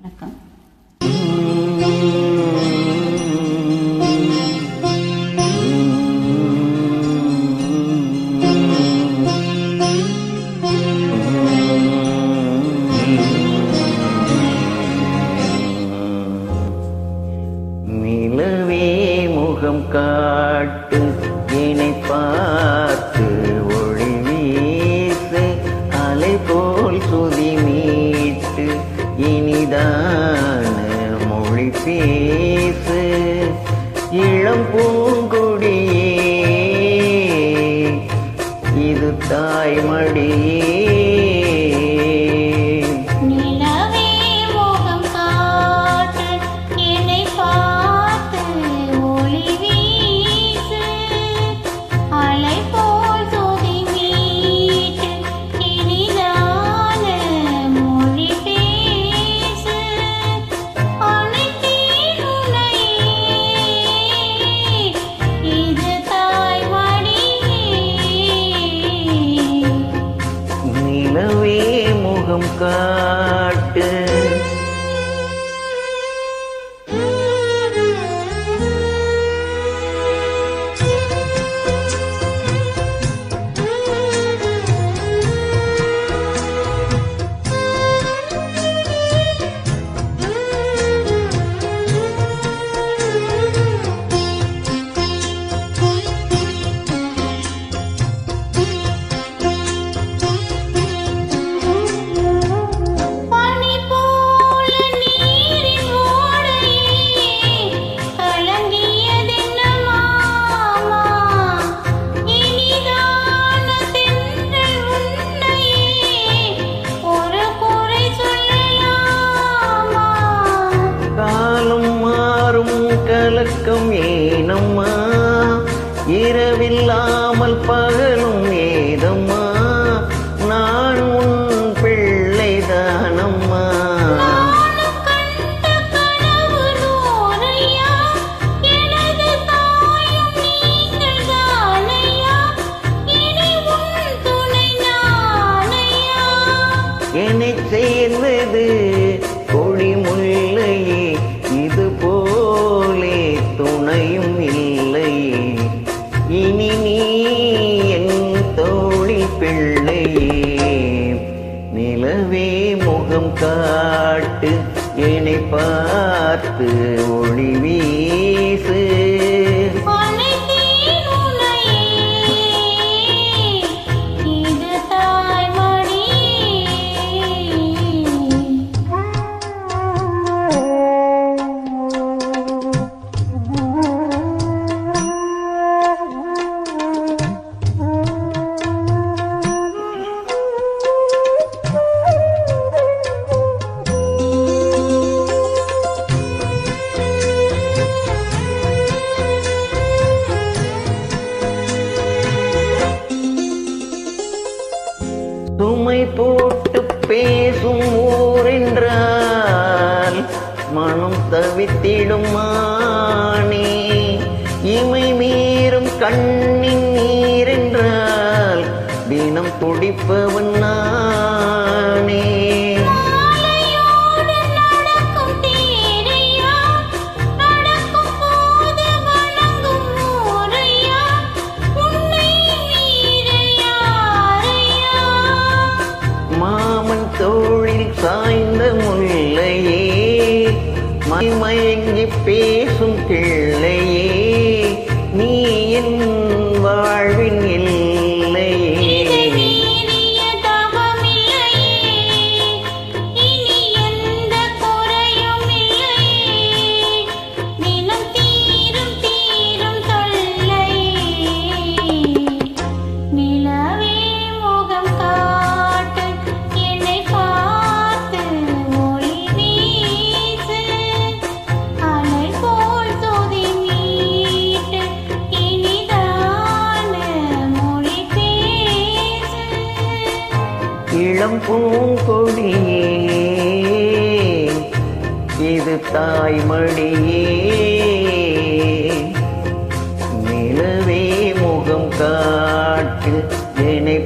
வணக்கம். நிலவே முகம் காட்டு என்னை பார்த்து ஒளி வீசு அலை போல் சுதி மீட்டு இனிதான மொழி பேசு இளம் பூங்கொடியே இது தாய்மடியே நிலவே முகம் காட்டு. கலக்கம் ஏனம்மா இரவில்லாமல் பகலும் ஏதம்மா நான் உன் பிள்ளைதானம்மா. என்னை சேர்ந்தது கொடி முல்லையே இது போலே துணையும் இல்லையே இனி நீ என் தோழி பிள்ளையே. நிலவே முகம் காட்டு என்னை பார்த்து ஒளி வீசு சுமை போட்டு பேசும் ஊரென்றால் மனம் தவித்திடும் மானே இமை மீறும் கண்ணின் நீரென்றால் தினம் துடிப்பவன் நானே. மாமன் தோளில் சாய்ந்த முல்லையே மயங்கி பேசும் கிள்ளையே நீ என் வாழ்வின் எல்லையே. இளம் பூங்கொடியே இது தாய்மடியே. நிலவே முகம் காட்டு என்னை